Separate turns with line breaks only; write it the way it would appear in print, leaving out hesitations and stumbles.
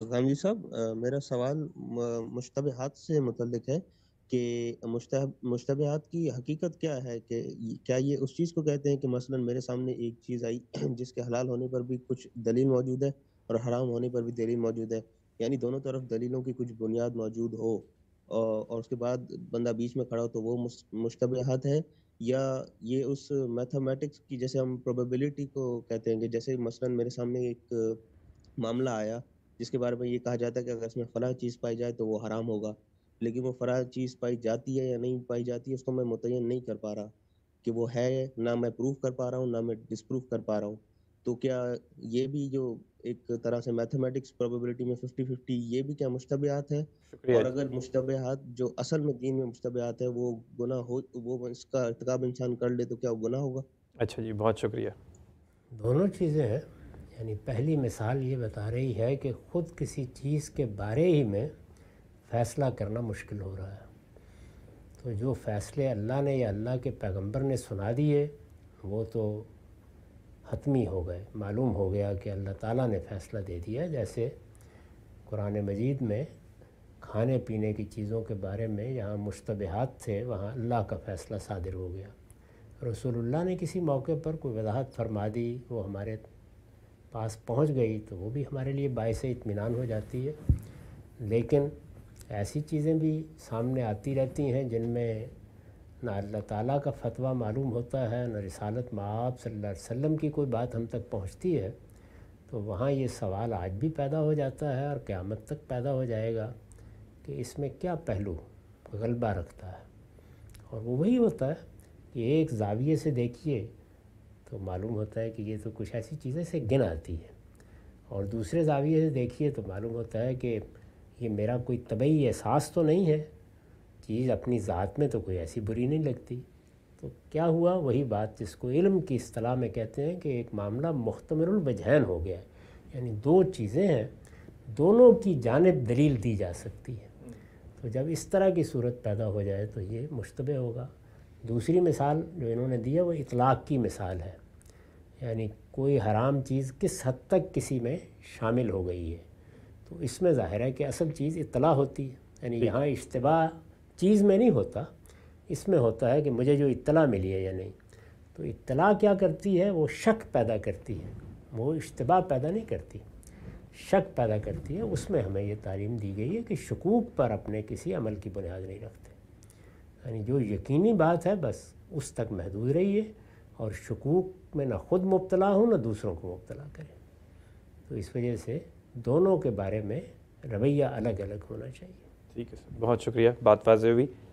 गांधी साहब, मेरा सवाल मुश्तबहात से मुतल्लिक है कि मुश्तबहात की हकीकत क्या है कि क्या ये उस चीज़ को कहते हैं कि मसलन मेरे सामने एक चीज़ आई जिसके हलाल होने पर भी कुछ दलील मौजूद है और हराम होने पर भी दलील मौजूद है, यानी दोनों तरफ दलीलों की कुछ बुनियाद मौजूद हो और उसके बाद बंदा बीच में खड़ा हो तो वो मुश्तबहात है, या ये उस मैथमेटिक्स की जैसे हम प्रोबेबिलिटी को कहते हैं कि जैसे मसलन मेरे सामने एक मामला आया जिसके बारे में ये कहा जाता है कि अगर इसमें फलाँ चीज़ पाई जाए तो वो हराम होगा। लेकिन वो फलाँ चीज़ पाई जाती है या नहीं पाई जाती है उसको मैं मुतय्यन नहीं कर पा रहा कि वो है, ना मैं प्रूव कर पा रहा हूँ, ना मैं डिस्प्रूव कर पा रहा हूँ। तो क्या ये भी जो एक तरह से मैथमेटिक्स प्रोबेबिलिटी में 50-50 ये भी क्या मुश्तबहात है?
शुक्रिया
और
जी।
अगर मुश्तबहात जो असल में दीन में मुश्तबहात है वो गुनाह हो, वो इसका इर्तिकाब इंसान कर ले तो क्या वो गुनाह होगा?
अच्छा जी, बहुत शुक्रिया।
दोनों चीज़ें हैं। यानी पहली मिसाल ये बता रही है कि ख़ुद किसी चीज़ के बारे ही में फ़ैसला करना मुश्किल हो रहा है। तो जो फ़ैसले अल्लाह ने या अल्लाह के पैगंबर ने सुना दिए वो तो हतमी हो गए, मालूम हो गया कि अल्लाह ताला ने फ़ैसला दे दिया। जैसे कुरान मजीद में खाने पीने की चीज़ों के बारे में जहाँ मुश्तबहात थे वहाँ अल्लाह का फ़ैसला सादिर हो गया। रसूलुल्लाह ने किसी मौके पर कोई वजाहत फरमा दी, वो हमारे पास पहुँच गई तो वो भी हमारे लिए बाइस इत्मीनान हो जाती है। लेकिन ऐसी चीज़ें भी सामने आती रहती हैं जिनमें ना अल्लाह ताला का फ़तवा मालूम होता है, न रिसालत मआब सल्लल्लाहु अलैहि वसल्लम की कोई बात हम तक पहुँचती है। तो वहाँ ये सवाल आज भी पैदा हो जाता है और क़यामत तक पैदा हो जाएगा कि इसमें क्या पहलू गलबा रखता है। और वो वही होता है कि एक ज़ाविये से देखिए तो मालूम होता है कि ये तो कुछ ऐसी चीज़ें से गिन आती है, और दूसरे ज़ाविये से देखिए तो मालूम होता है कि ये मेरा कोई तबई एहसास तो नहीं है, चीज़ अपनी ज़ात में तो कोई ऐसी बुरी नहीं लगती। तो क्या हुआ, वही बात जिसको इल्म की इस्तिलाह में कहते हैं कि एक मामला मुख्तमिरुल वजहैन हो गया है। यानी दो चीज़ें हैं, दोनों की जानिब दलील दी जा सकती है। तो जब इस तरह की सूरत पैदा हो जाए तो ये मुश्तबह होगा। दूसरी मिसाल जो इन्होंने दी है वो इतलाक़ की मिसाल है। यानी कोई हराम चीज़ किस हद तक किसी में शामिल हो गई है, तो इसमें ज़ाहिर है कि असल चीज़ इत्तला होती है। यानी
जी।
यहाँ इश्तिबा चीज़ में नहीं होता, इसमें होता है कि मुझे जो इत्तला मिली है या नहीं। तो इत्तला क्या करती है, वो शक पैदा करती है, वो इश्तिबा पैदा नहीं करती, शक पैदा करती है। उसमें हमें ये तालीम दी गई है कि शकूक पर अपने किसी अमल की बुनियाद नहीं रखते। यानी जो यकीनी बात है बस उस तक महदूद रहिए और शकूक में ना ख़ुद मुब्तला हो ना दूसरों को मुब्तला करें। तो इस वजह से दोनों के बारे में रवैया अलग अलग होना चाहिए।
ठीक है सर, बहुत शुक्रिया, बात वाज़ेह हुई।